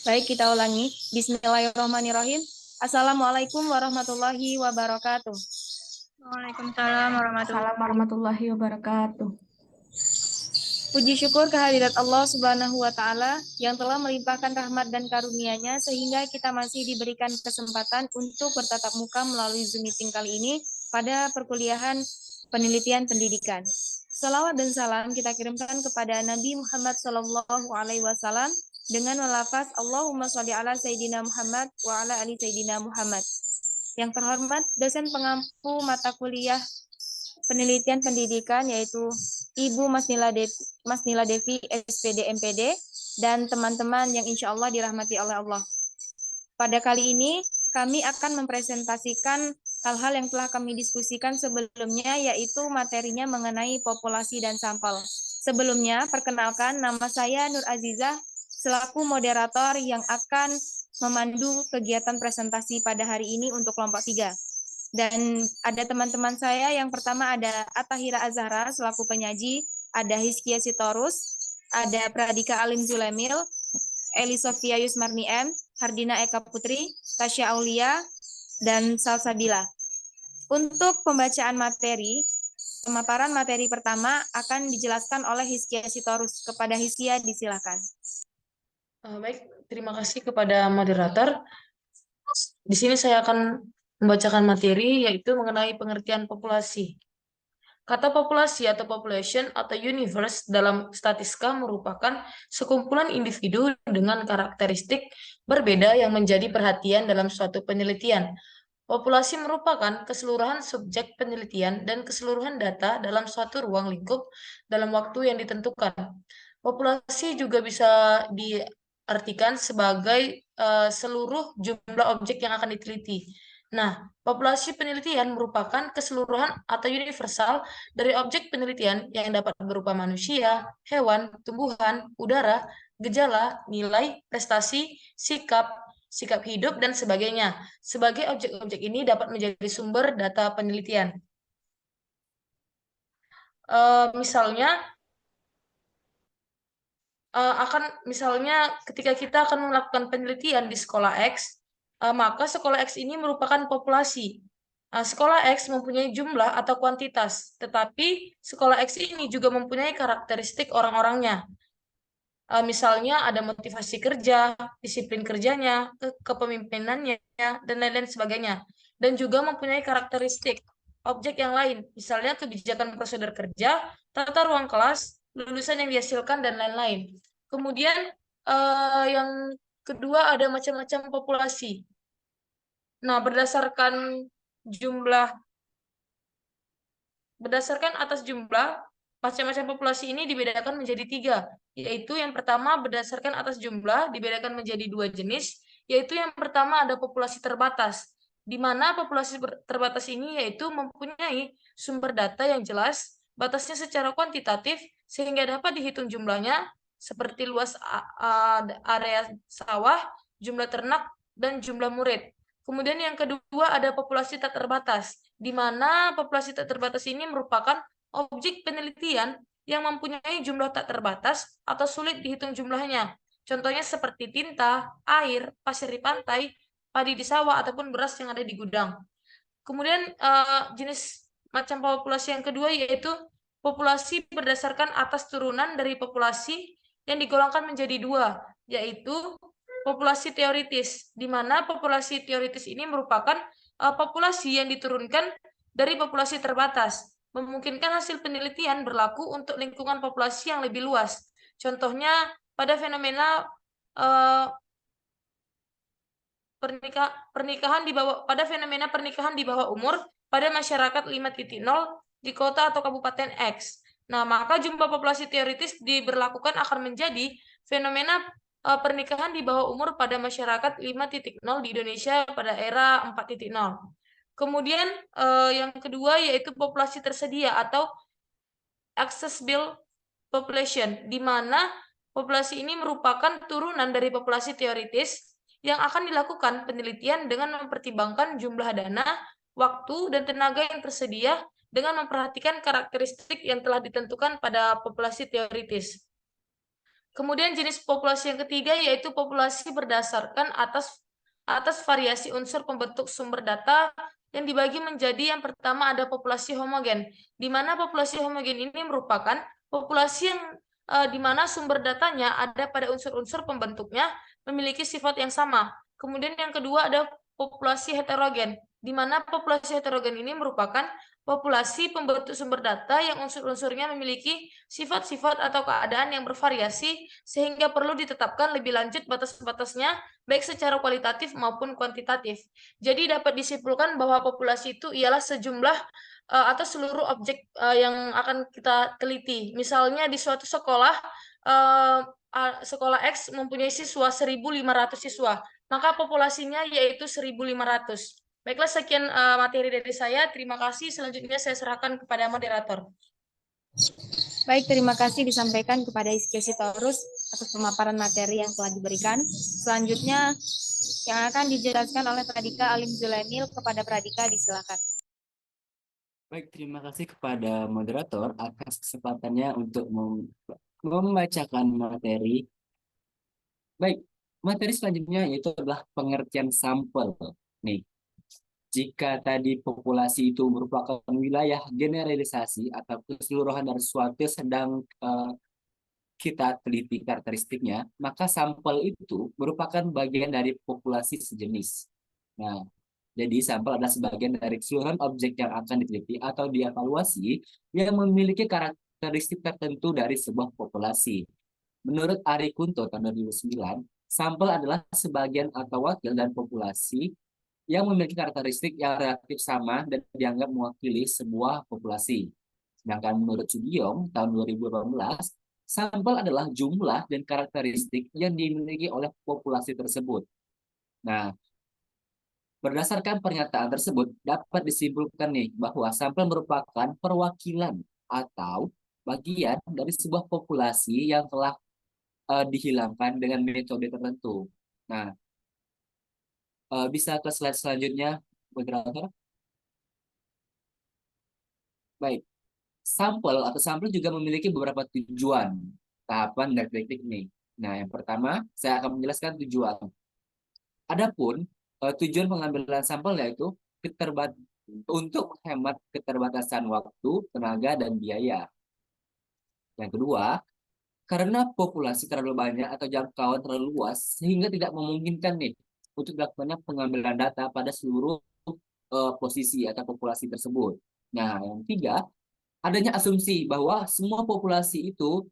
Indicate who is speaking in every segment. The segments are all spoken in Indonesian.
Speaker 1: Baik, kita ulangi. Bismillahirrahmanirrahim. Assalamualaikum warahmatullahi wabarakatuh.
Speaker 2: Waalaikumsalam warahmatullahi
Speaker 3: Assalamualaikum warahmatullahi wabarakatuh.
Speaker 1: Puji syukur kehadirat Allah Subhanahu wa Ta'ala yang telah melimpahkan rahmat dan karunia-Nya sehingga kita masih diberikan kesempatan untuk bertatap muka melalui Zoom meeting kali ini pada perkuliahan penelitian pendidikan. Salawat dan salam kita kirimkan kepada Nabi Muhammad Sallallahu Alaihi Wasallam dengan melafaz Allahumma sholli ala Sayyidina Muhammad wa ala ali Sayyidina Muhammad. Yang terhormat dosen pengampu mata kuliah penelitian pendidikan yaitu Ibu Mas Nila Devi SPD MPD dan teman-teman yang insya Allah dirahmati oleh Allah. Pada kali ini kami akan mempresentasikan hal-hal yang telah kami diskusikan sebelumnya, yaitu materinya mengenai populasi dan sampel. Sebelumnya, perkenalkan nama saya Nur Azizah selaku moderator yang akan memandu kegiatan presentasi pada hari ini untuk kelompok 3. Dan ada teman-teman saya, yang pertama ada Atahira Azhara selaku penyaji, ada Hizkia Sitorus, ada Pradika Alim Zulemil, Eli Sofia Yusmarni M, Hardina Eka Putri, Tasya Aulia, dan Salsabila. Untuk pembacaan materi, pemaparan materi pertama akan dijelaskan oleh Hizkia Sitorus. Kepada Hizkia, disilakan.
Speaker 2: Baik, terima kasih kepada moderator. Di sini saya akan membacakan materi yaitu mengenai pengertian populasi. Kata populasi atau population atau universe dalam statistika merupakan sekumpulan individu dengan karakteristik berbeda yang menjadi perhatian dalam suatu penelitian. Populasi merupakan keseluruhan subjek penelitian dan keseluruhan data dalam suatu ruang lingkup dalam waktu yang ditentukan. Populasi juga bisa diartikan sebagai seluruh jumlah objek yang akan diteliti. Nah, populasi penelitian merupakan keseluruhan atau universal dari objek penelitian yang dapat berupa manusia, hewan, tumbuhan, udara, gejala, nilai, prestasi, sikap hidup, dan sebagainya. Sebagai objek-objek ini dapat menjadi sumber data penelitian. Misalnya ketika kita akan melakukan penelitian di sekolah X, maka sekolah X ini merupakan populasi. Sekolah X mempunyai jumlah atau kuantitas, tetapi sekolah X ini juga mempunyai karakteristik orang-orangnya. Misalnya ada motivasi kerja, disiplin kerjanya, kepemimpinannya, dan lain-lain sebagainya. Dan juga mempunyai karakteristik objek yang lain, misalnya kebijakan prosedur kerja, tata ruang kelas, lulusan yang dihasilkan, dan lain-lain. Kemudian yang kedua ada macam-macam populasi. Nah, berdasarkan atas jumlah, macam-macam populasi ini dibedakan menjadi 3, yaitu yang pertama berdasarkan atas jumlah dibedakan menjadi 2 jenis, yaitu yang pertama ada populasi terbatas, di mana populasi terbatas ini yaitu mempunyai sumber data yang jelas, batasnya secara kuantitatif, sehingga dapat dihitung jumlahnya, seperti luas area sawah, jumlah ternak, dan jumlah murid. Kemudian yang kedua ada populasi tak terbatas, di mana populasi tak terbatas ini merupakan objek penelitian yang mempunyai jumlah tak terbatas atau sulit dihitung jumlahnya. Contohnya seperti tinta, air, pasir di pantai, padi di sawah, ataupun beras yang ada di gudang. Kemudian jenis macam populasi yang kedua yaitu populasi berdasarkan atas turunan dari populasi yang digolongkan menjadi 2, yaitu populasi teoritis, di mana populasi teoritis ini merupakan populasi yang diturunkan dari populasi terbatas, memungkinkan hasil penelitian berlaku untuk lingkungan populasi yang lebih luas. Contohnya pada fenomena pernikahan di bawah umur pada masyarakat 5.0 di kota atau kabupaten X. Nah, maka jumlah populasi teoritis diberlakukan akan menjadi fenomena pernikahan di bawah umur pada masyarakat 5.0 di Indonesia pada era 4.0. Kemudian yang kedua yaitu populasi tersedia atau accessible population, di mana populasi ini merupakan turunan dari populasi teoritis yang akan dilakukan penelitian dengan mempertimbangkan jumlah dana, waktu, dan tenaga yang tersedia dengan memperhatikan karakteristik yang telah ditentukan pada populasi teoritis. Kemudian jenis populasi yang ketiga yaitu populasi berdasarkan atas variasi unsur pembentuk sumber data yang dibagi menjadi yang pertama ada populasi homogen, di mana populasi homogen ini merupakan populasi yang di mana sumber datanya ada pada unsur-unsur pembentuknya memiliki sifat yang sama. Kemudian yang kedua ada populasi heterogen, di mana populasi heterogen ini merupakan populasi pembentuk sumber data yang unsur-unsurnya memiliki sifat-sifat atau keadaan yang bervariasi sehingga perlu ditetapkan lebih lanjut batas-batasnya baik secara kualitatif maupun kuantitatif. Jadi dapat disimpulkan bahwa populasi itu ialah sejumlah atau seluruh objek yang akan kita teliti. Misalnya di suatu sekolah sekolah X mempunyai siswa 1.500 siswa, maka populasinya yaitu 1.500. Baiklah, sekian materi dari saya. Terima kasih. Selanjutnya saya serahkan kepada moderator.
Speaker 1: Baik, terima kasih disampaikan kepada Iski Sitorus atas pemaparan materi yang telah diberikan. Selanjutnya yang akan dijelaskan oleh Pradika Alim Zulemil kepada Pradika, disilakan.
Speaker 4: Baik, terima kasih kepada moderator atas kesempatannya untuk membacakan materi. Baik, materi selanjutnya yaitu adalah pengertian sampel. Nih, jika tadi populasi itu merupakan wilayah generalisasi atau keseluruhan dari suatu yang sedang kita teliti karakteristiknya, maka sampel itu merupakan bagian dari populasi sejenis. Nah, jadi sampel adalah sebagian dari keseluruhan objek yang akan diteliti atau dievaluasi yang memiliki karakteristik tertentu dari sebuah populasi. Menurut Ari Kunto tahun 2009, sampel adalah sebagian atau wakil dan populasi yang memiliki karakteristik yang relatif sama dan dianggap mewakili sebuah populasi. Sedangkan menurut Sugiong tahun 2018, sampel adalah jumlah dan karakteristik yang dimiliki oleh populasi tersebut. Nah, berdasarkan pernyataan tersebut dapat disimpulkan nih bahwa sampel merupakan perwakilan atau bagian dari sebuah populasi yang telah dihilangkan dengan metode tertentu. Nah, bisa ke slide selanjutnya, moderator. Baik, sampel juga memiliki beberapa tujuan, tahapan, dan teknik nih. Nah, yang pertama, saya akan menjelaskan tujuan. Adapun tujuan pengambilan sampel yaitu untuk menghemat keterbatasan waktu, tenaga, dan biaya. Yang kedua, karena populasi terlalu banyak atau jangkauan terlalu luas, sehingga tidak memungkinkan nih untuk dilakukannya pengambilan data pada seluruh posisi atau populasi tersebut. Nah, yang ketiga, adanya asumsi bahwa semua populasi itu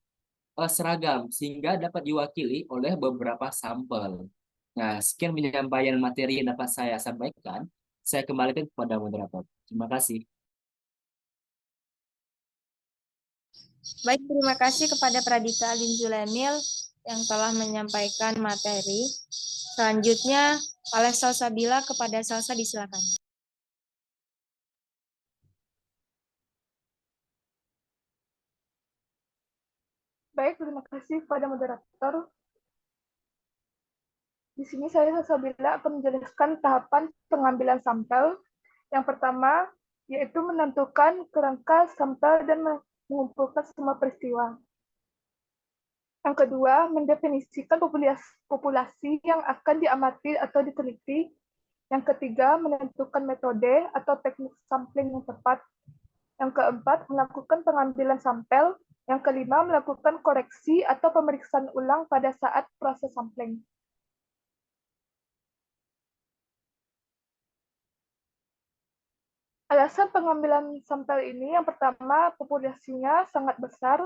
Speaker 4: seragam, sehingga dapat diwakili oleh beberapa sampel. Nah, sekian penyampaian materi yang dapat saya sampaikan. Saya kembalikan kepada moderator. Terima kasih.
Speaker 1: Baik, terima kasih kepada Pradika Alim Zulemil yang telah menyampaikan materi. Selanjutnya, oleh Salsa Bila, kepada Salsa, disilakan.
Speaker 5: Baik, terima kasih kepada moderator. Di sini saya Salsabila akan menjelaskan tahapan pengambilan sampel. Yang pertama, yaitu menentukan kerangka sampel dan mengumpulkan semua peristiwa. Yang kedua, mendefinisikan populasi yang akan diamati atau diteliti. Yang ketiga, menentukan metode atau teknik sampling yang tepat. Yang keempat, melakukan pengambilan sampel. Yang kelima, melakukan koreksi atau pemeriksaan ulang pada saat proses sampling. Alasan pengambilan sampel ini, yang pertama, populasinya sangat besar.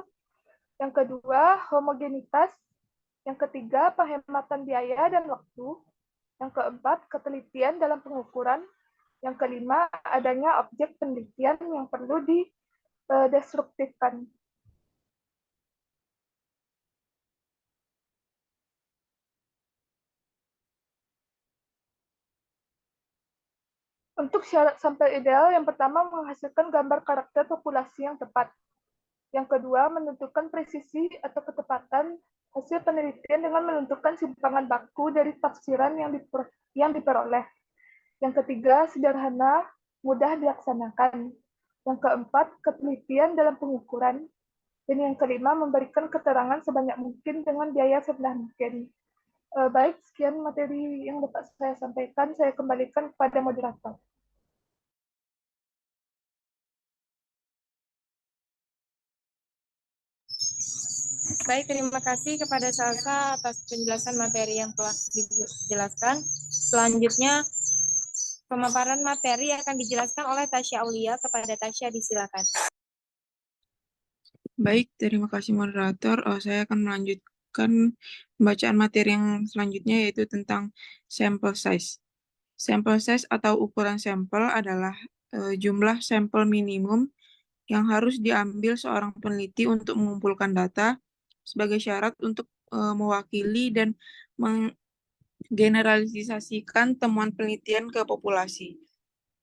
Speaker 5: Yang kedua, homogenitas. Yang ketiga, penghematan biaya dan waktu. Yang keempat, ketelitian dalam pengukuran. Yang kelima, adanya objek penelitian yang perlu didestruktifkan. Untuk syarat sampel ideal, yang pertama menghasilkan gambar karakter populasi yang tepat. Yang kedua, menentukan presisi atau ketepatan hasil penelitian dengan menentukan simpangan baku dari tafsiran yang diperoleh. Yang ketiga, sederhana, mudah dilaksanakan. Yang keempat, ketelitian dalam pengukuran. Dan yang kelima, memberikan keterangan sebanyak mungkin dengan biaya serendah mungkin. Baik, sekian materi yang dapat saya sampaikan. Saya kembalikan kepada moderator.
Speaker 1: Baik, terima kasih kepada Salsa atas penjelasan materi yang telah dijelaskan. Selanjutnya, pemaparan materi akan dijelaskan oleh Tasya Aulia. Kepada Tasya, disilakan.
Speaker 6: Baik, terima kasih moderator. Saya akan melanjutkan pembacaan materi yang selanjutnya, yaitu tentang sample size. Sample size atau ukuran sampel adalah jumlah sampel minimum yang harus diambil seorang peneliti untuk mengumpulkan data sebagai syarat untuk mewakili dan menggeneralisasikan temuan penelitian ke populasi.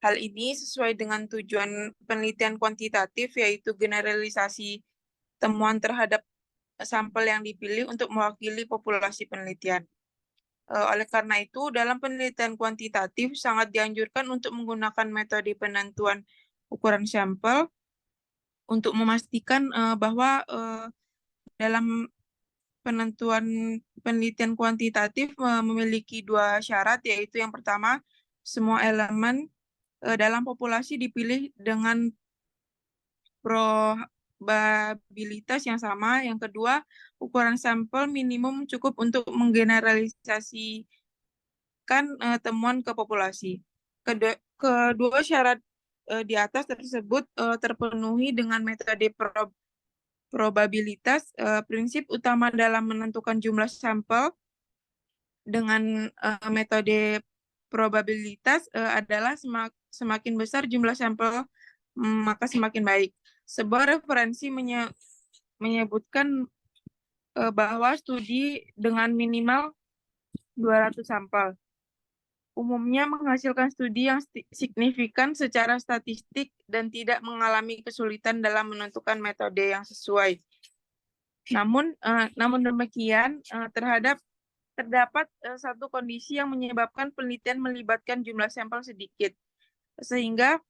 Speaker 6: Hal ini sesuai dengan tujuan penelitian kuantitatif, yaitu generalisasi temuan terhadap sampel yang dipilih untuk mewakili populasi penelitian. Oleh karena itu, dalam penelitian kuantitatif sangat dianjurkan untuk menggunakan metode penentuan ukuran sampel untuk memastikan bahwa dalam penentuan penelitian kuantitatif memiliki dua syarat, yaitu yang pertama, semua elemen dalam populasi dipilih dengan probabilitas yang sama. Yang kedua, ukuran sampel minimum cukup untuk menggeneralisasikan temuan ke populasi. Kedua syarat di atas tersebut terpenuhi dengan metode probabilitas. Prinsip utama dalam menentukan jumlah sampel dengan metode probabilitas adalah semakin besar jumlah sampel, maka semakin baik. Sebuah referensi menyebutkan bahwa studi dengan minimal 200 sampel umumnya menghasilkan studi yang signifikan secara statistik dan tidak mengalami kesulitan dalam menentukan metode yang sesuai. Namun demikian, terdapat satu kondisi yang menyebabkan penelitian melibatkan jumlah sampel sedikit, sehingga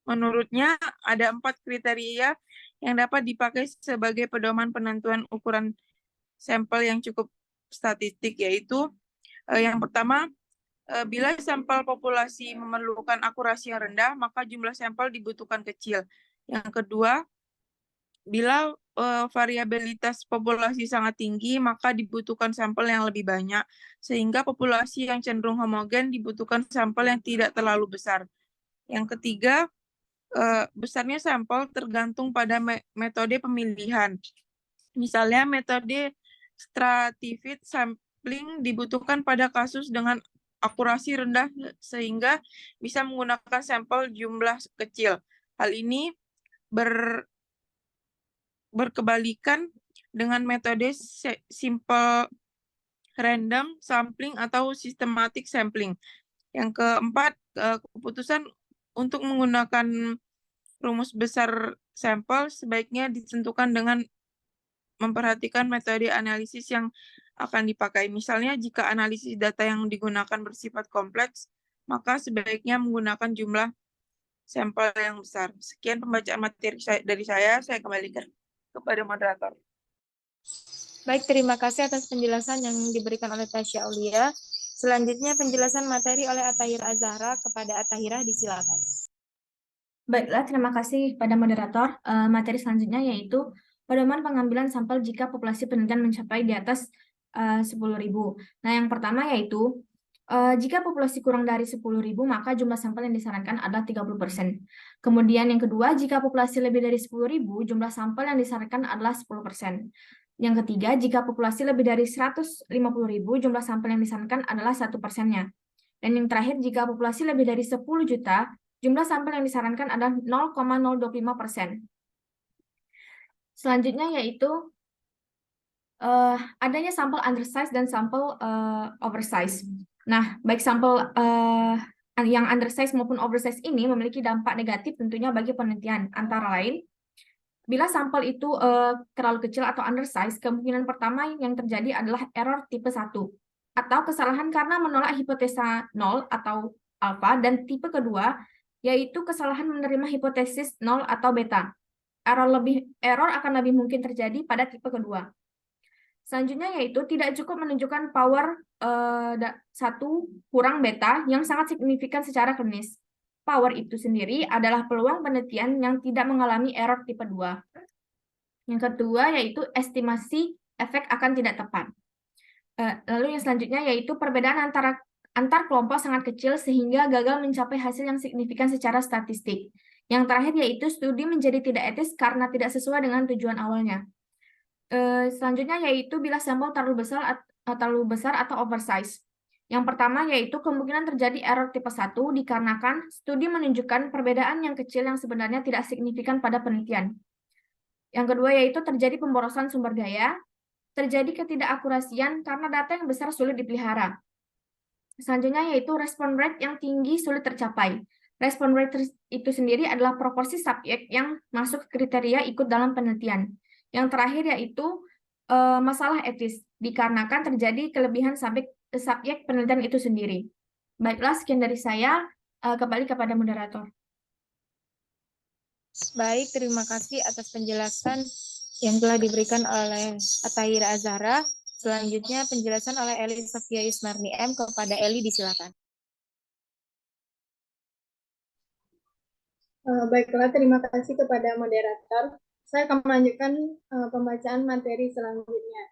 Speaker 6: menurutnya ada 4 kriteria yang dapat dipakai sebagai pedoman penentuan ukuran sampel yang cukup statistik, yaitu yang pertama, bila sampel populasi memerlukan akurasi yang rendah, maka jumlah sampel dibutuhkan kecil. Yang kedua, bila variabilitas populasi sangat tinggi, maka dibutuhkan sampel yang lebih banyak, sehingga populasi yang cenderung homogen dibutuhkan sampel yang tidak terlalu besar. Yang ketiga, besarnya sampel tergantung pada metode pemilihan. Misalnya, metode stratified sampling dibutuhkan pada kasus dengan akurasi rendah sehingga bisa menggunakan sampel jumlah kecil. Hal ini berkebalikan dengan metode simple random sampling atau systematic sampling. Yang keempat, keputusan untuk menggunakan rumus besar sampel sebaiknya ditentukan dengan memperhatikan metode analisis yang akan dipakai. Misalnya, jika analisis data yang digunakan bersifat kompleks, maka sebaiknya menggunakan jumlah sampel yang besar. Sekian pembacaan materi dari saya kembalikan kepada moderator.
Speaker 1: Baik, terima kasih atas penjelasan yang diberikan oleh Tasya Aulia. Selanjutnya penjelasan materi oleh Atahir Azhara. Kepada Atahira, disilakan.
Speaker 3: Baiklah, terima kasih pada moderator. Materi selanjutnya yaitu pedoman pengambilan sampel jika populasi penelitian mencapai di atas 10.000. Nah, yang pertama yaitu jika populasi kurang dari 10.000, maka jumlah sampel yang disarankan adalah 30%. Kemudian yang kedua, jika populasi lebih dari 10.000, jumlah sampel yang disarankan adalah 10%. Yang ketiga, jika populasi lebih dari 150.000, jumlah sampel yang disarankan adalah 1%-nya. Dan yang terakhir, jika populasi lebih dari 10 juta, jumlah sampel yang disarankan adalah 0,025%. Selanjutnya yaitu adanya sampel undersize dan sampel oversize. Nah, baik sampel yang undersize maupun oversize ini memiliki dampak negatif tentunya bagi penelitian. Antara lain, bila sampel itu terlalu kecil atau undersize, kemungkinan pertama yang terjadi adalah error tipe 1 atau kesalahan karena menolak hipotesa 0 atau alfa, dan tipe kedua yaitu kesalahan menerima hipotesis 0 atau beta. Error akan lebih mungkin terjadi pada tipe kedua. Selanjutnya yaitu tidak cukup menunjukkan power 1 kurang beta yang sangat signifikan secara klinis. Power itu sendiri adalah peluang penelitian yang tidak mengalami error tipe 2. Yang kedua yaitu estimasi efek akan tidak tepat. Lalu yang selanjutnya yaitu perbedaan antar kelompok sangat kecil sehingga gagal mencapai hasil yang signifikan secara statistik. Yang terakhir yaitu studi menjadi tidak etis karena tidak sesuai dengan tujuan awalnya. Selanjutnya yaitu bila sampel terlalu besar atau oversize. Yang pertama yaitu kemungkinan terjadi error tipe 1 dikarenakan studi menunjukkan perbedaan yang kecil yang sebenarnya tidak signifikan pada penelitian. Yang kedua yaitu terjadi pemborosan sumber daya, terjadi ketidakakurasian karena data yang besar sulit dipelihara. Selanjutnya yaitu respon rate yang tinggi sulit tercapai. Respon rate itu sendiri adalah proporsi subjek yang masuk kriteria ikut dalam penelitian. Yang terakhir yaitu masalah etis, dikarenakan terjadi kelebihan subjek penelitian itu sendiri. Baiklah, sekian dari saya. Kembali kepada moderator.
Speaker 1: Baik, terima kasih atas penjelasan yang telah diberikan oleh Athahira Azhara. Selanjutnya penjelasan oleh Eli Sofia Yusmarni M. Kepada Eli, disilakan.
Speaker 7: Baiklah, terima kasih kepada moderator. Saya akan melanjutkan pembacaan materi selanjutnya.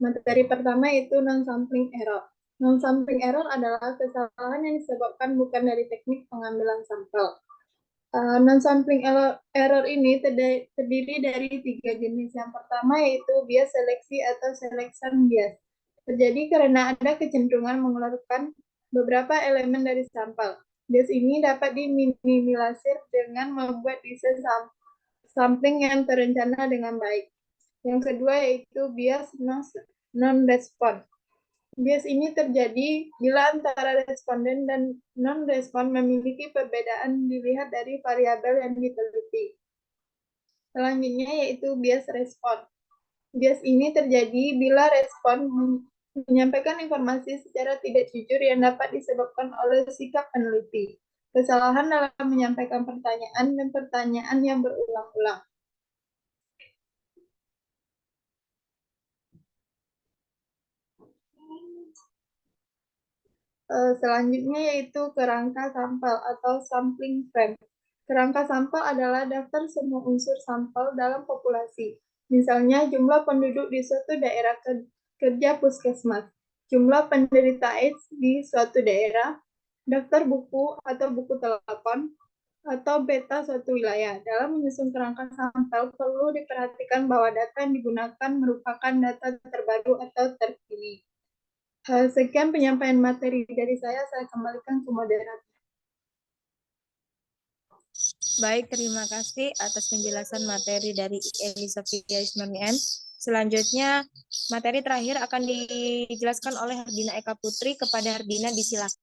Speaker 7: Materi pertama itu non-sampling error. Non-sampling error adalah kesalahan yang disebabkan bukan dari teknik pengambilan sampel. Non-sampling error ini terdiri dari 3 jenis. Yang pertama yaitu bias seleksi atau selection bias. Terjadi karena ada kecenderungan mengeluarkan beberapa elemen dari sampel. Bias ini dapat diminimalisir dengan membuat desain sampling yang terencana dengan baik. Yang kedua yaitu bias non-respon. Bias ini terjadi bila antara responden dan non-respon memiliki perbedaan dilihat dari variabel yang diteliti. Selanjutnya yaitu bias respon. Bias ini terjadi bila respon menyampaikan informasi secara tidak jujur yang dapat disebabkan oleh sikap peneliti, kesalahan dalam menyampaikan pertanyaan, dan pertanyaan yang berulang-ulang. Selanjutnya yaitu kerangka sampel atau sampling frame. Kerangka sampel adalah daftar semua unsur sampel dalam populasi. Misalnya jumlah penduduk di suatu daerah kerja puskesmas, jumlah penderita AIDS di suatu daerah, daftar buku atau buku telepon, atau beta suatu wilayah. Dalam menyusun kerangka sampel, perlu diperhatikan bahwa data yang digunakan merupakan data terbaru atau terkini. Sekian penyampaian materi dari saya kembalikan ke moderator.
Speaker 1: Baik, terima kasih atas penjelasan materi dari Eli Sofia Yusmarni M. Selanjutnya, materi terakhir akan dijelaskan oleh Hardina Eka Putri. Kepada Hardina, disilakan.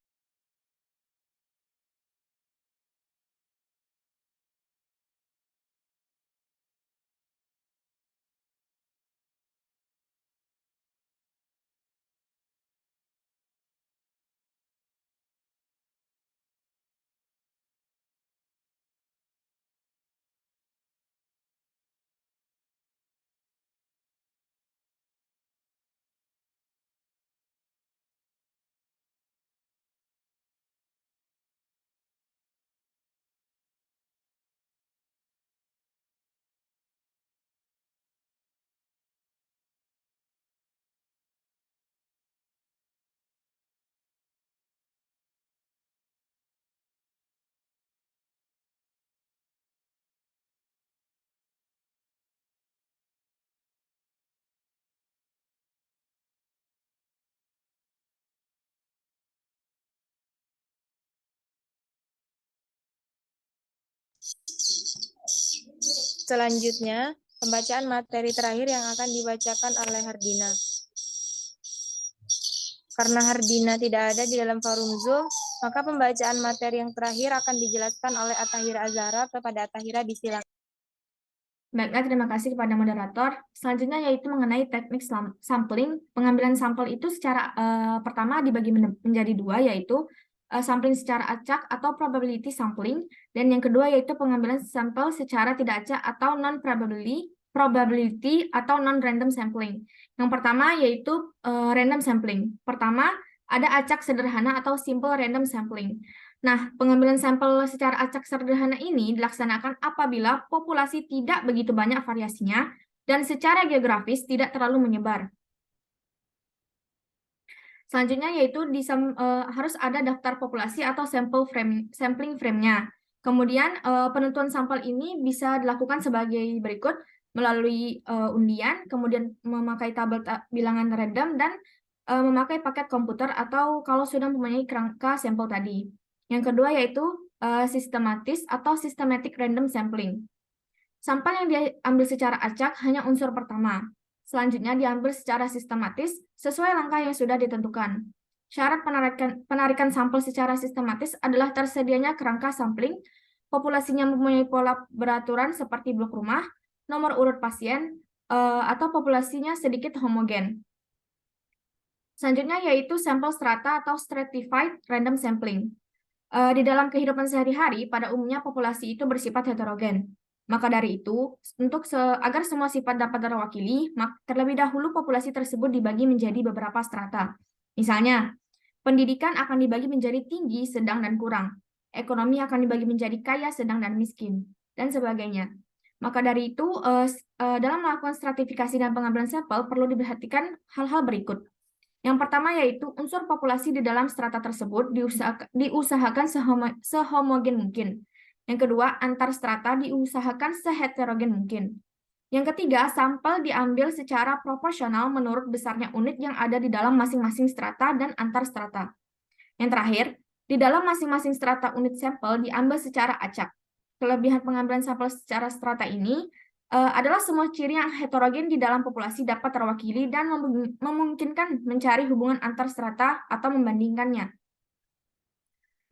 Speaker 1: Selanjutnya, pembacaan materi terakhir yang akan dibacakan oleh Hardina. Karena Hardina tidak ada di dalam forum Zoom, maka pembacaan materi yang terakhir akan dijelaskan oleh Athahira Azhara. Kepada Athahira, disilakan.
Speaker 3: Baiklah, terima kasih kepada moderator. Selanjutnya yaitu mengenai teknik sampling. Pengambilan sampel itu secara pertama dibagi menjadi 2, yaitu sampling secara acak atau probability sampling, dan yang kedua yaitu pengambilan sampel secara tidak acak atau probability atau non-random sampling. Yang pertama yaitu random sampling. Pertama, ada acak sederhana atau simple random sampling. Nah, pengambilan sampel secara acak sederhana ini dilaksanakan apabila populasi tidak begitu banyak variasinya dan secara geografis tidak terlalu menyebar. Selanjutnya yaitu harus ada daftar populasi atau sampling frame-nya. Kemudian penentuan sampel ini bisa dilakukan sebagai berikut, melalui undian, kemudian memakai tabel bilangan random, dan memakai paket komputer atau kalau sudah mempunyai kerangka sampel tadi. Yang kedua yaitu sistematis atau systematic random sampling. Sampel yang diambil secara acak hanya unsur pertama. Selanjutnya diambil secara sistematis sesuai langkah yang sudah ditentukan. Syarat penarikan sampel secara sistematis adalah tersedianya kerangka sampling, populasinya mempunyai pola beraturan seperti blok rumah, nomor urut pasien, atau populasinya sedikit homogen. Selanjutnya yaitu sampel strata atau stratified random sampling. Di dalam kehidupan sehari-hari, pada umumnya populasi itu bersifat heterogen. Maka dari itu, agar semua sifat dapat terwakili, terlebih dahulu populasi tersebut dibagi menjadi beberapa strata. Misalnya, pendidikan akan dibagi menjadi tinggi, sedang, dan kurang. Ekonomi akan dibagi menjadi kaya, sedang, dan miskin, dan sebagainya. Maka dari itu, dalam melakukan stratifikasi dan pengambilan sampel, perlu diperhatikan hal-hal berikut. Yang pertama yaitu unsur populasi di dalam strata tersebut diusahakan sehomogen mungkin. Yang kedua, antar strata diusahakan seheterogen mungkin. Yang ketiga, sampel diambil secara proporsional menurut besarnya unit yang ada di dalam masing-masing strata dan antar strata. Yang terakhir, di dalam masing-masing strata unit sampel diambil secara acak. Kelebihan pengambilan sampel secara strata ini adalah semua ciri yang heterogen di dalam populasi dapat terwakili dan memungkinkan mencari hubungan antar strata atau membandingkannya.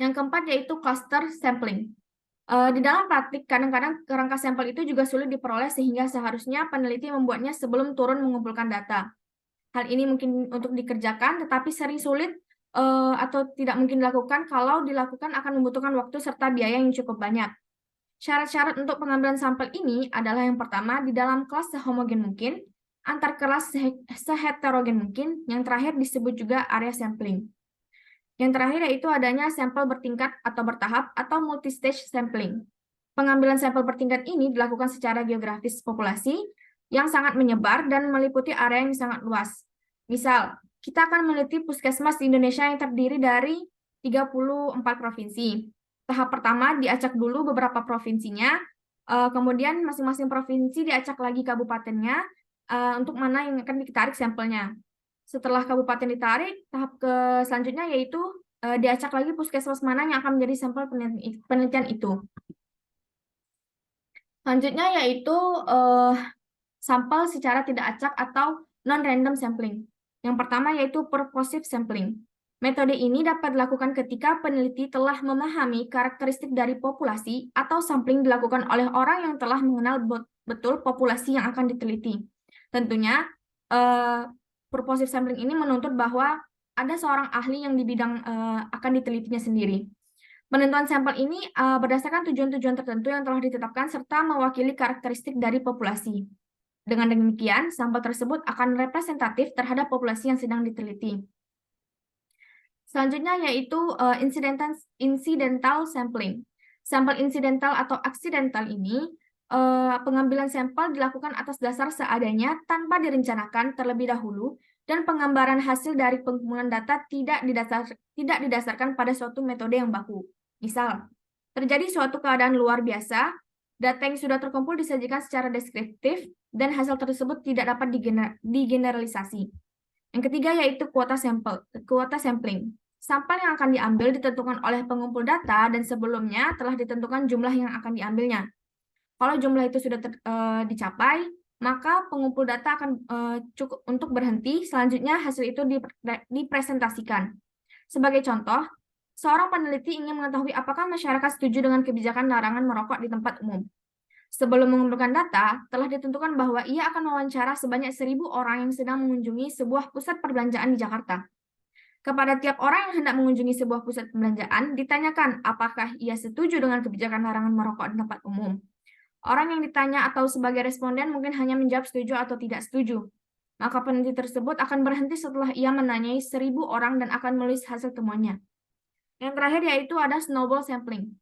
Speaker 3: Yang keempat yaitu cluster sampling. Di dalam praktik, kadang-kadang kerangka sampel itu juga sulit diperoleh sehingga seharusnya peneliti membuatnya sebelum turun mengumpulkan data. Hal ini mungkin untuk dikerjakan, tetapi sering sulit atau tidak mungkin dilakukan kalau dilakukan akan membutuhkan waktu serta biaya yang cukup banyak. Syarat-syarat untuk pengambilan sampel ini adalah yang pertama, di dalam kelas sehomogen mungkin, antar kelas seheterogen mungkin, yang terakhir disebut juga area sampling. Yang terakhir yaitu adanya sampel bertingkat atau bertahap atau multistage sampling. Pengambilan sampel bertingkat ini dilakukan secara geografis populasi yang sangat menyebar dan meliputi area yang sangat luas. Misal, kita akan meneliti puskesmas di Indonesia yang terdiri dari 34 provinsi. Tahap pertama diacak dulu beberapa provinsinya, kemudian masing-masing provinsi diacak lagi kabupatennya untuk mana yang akan ditarik sampelnya. Setelah kabupaten ditarik, tahap selanjutnya yaitu diacak lagi puskesmas mana yang akan menjadi sampel penelitian itu. Selanjutnya yaitu sampel secara tidak acak atau non-random sampling. Yang pertama yaitu purposive sampling. Metode ini dapat dilakukan ketika peneliti telah memahami karakteristik dari populasi atau sampling dilakukan oleh orang yang telah mengenal betul populasi yang akan diteliti. Tentunya, purposive sampling ini menuntut bahwa ada seorang ahli yang di bidang akan ditelitinya sendiri. Penentuan sampel ini berdasarkan tujuan-tujuan tertentu yang telah ditetapkan serta mewakili karakteristik dari populasi. Dengan demikian, sampel tersebut akan representatif terhadap populasi yang sedang diteliti. Selanjutnya yaitu incidental sampling. Sampel insidental atau aksidental ini, pengambilan sampel dilakukan atas dasar seadanya tanpa direncanakan terlebih dahulu, dan penggambaran hasil dari pengumpulan data tidak didasarkan pada suatu metode yang baku. Misal, terjadi suatu keadaan luar biasa, data yang sudah terkumpul disajikan secara deskriptif, dan hasil tersebut tidak dapat digeneralisasi. Yang ketiga yaitu kuota sampling. Sampel yang akan diambil ditentukan oleh pengumpul data dan sebelumnya telah ditentukan jumlah yang akan diambilnya. Kalau jumlah itu sudah dicapai, maka pengumpul data akan cukup untuk berhenti, selanjutnya hasil itu dipresentasikan. Sebagai contoh, seorang peneliti ingin mengetahui apakah masyarakat setuju dengan kebijakan larangan merokok di tempat umum. Sebelum mengumpulkan data, telah ditentukan bahwa ia akan mewawancara sebanyak 1.000 orang yang sedang mengunjungi sebuah pusat perbelanjaan di Jakarta. Kepada tiap orang yang hendak mengunjungi sebuah pusat perbelanjaan, ditanyakan apakah ia setuju dengan kebijakan larangan merokok di tempat umum. Orang yang ditanya atau sebagai responden mungkin hanya menjawab setuju atau tidak setuju. Maka peneliti tersebut akan berhenti setelah ia menanyai 1.000 orang dan akan menulis hasil temuannya. Yang terakhir yaitu ada snowball sampling.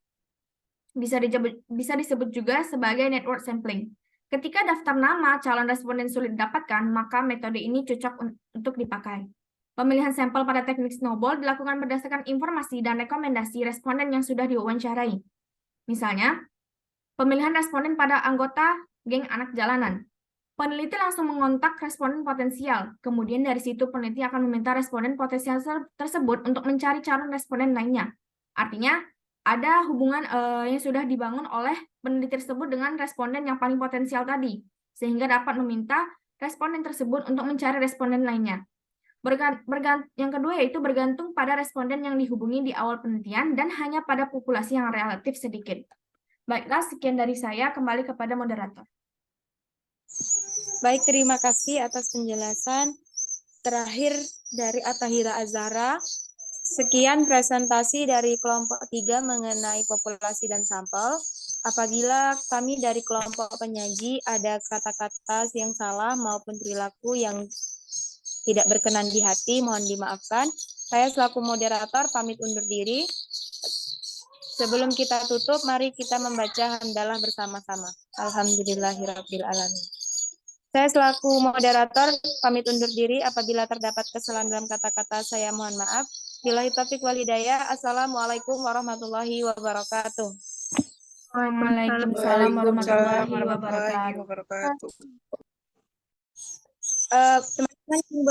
Speaker 3: Bisa disebut juga sebagai network sampling. Ketika daftar nama calon responden sulit didapatkan, maka metode ini cocok untuk dipakai. Pemilihan sampel pada teknik snowball dilakukan berdasarkan informasi dan rekomendasi responden yang sudah diwawancarai. Misalnya, pemilihan responden pada anggota geng anak jalanan. Peneliti langsung mengontak responden potensial. Kemudian dari situ peneliti akan meminta responden potensial tersebut untuk mencari calon responden lainnya. Artinya, ada hubungan yang sudah dibangun oleh peneliti tersebut dengan responden yang paling potensial tadi, sehingga dapat meminta responden tersebut untuk mencari responden lainnya. Yang kedua yaitu bergantung pada responden yang dihubungi di awal penelitian dan hanya pada populasi yang relatif sedikit. Baiklah, sekian dari saya. Kembali kepada moderator.
Speaker 1: Baik, terima kasih atas penjelasan. Terakhir dari Atahira Azhara. Sekian presentasi dari kelompok 3 mengenai populasi dan sampel. Apabila kami dari kelompok penyaji ada kata-kata yang salah maupun perilaku yang tidak berkenan di hati, mohon dimaafkan. Saya selaku moderator pamit undur diri. Sebelum kita tutup, mari kita membaca hamdalah bersama-sama. Alhamdulillahirabbil alamin. Saya selaku moderator pamit undur diri. Apabila terdapat kesalahan dalam kata-kata, saya mohon maaf. Billahi taufiq wal hidayah. Assalamualaikum warahmatullahi wabarakatuh.
Speaker 3: Waalaikumsalam warahmatullahi wabarakatuh.
Speaker 6: wabarakatuh.
Speaker 1: Teman-teman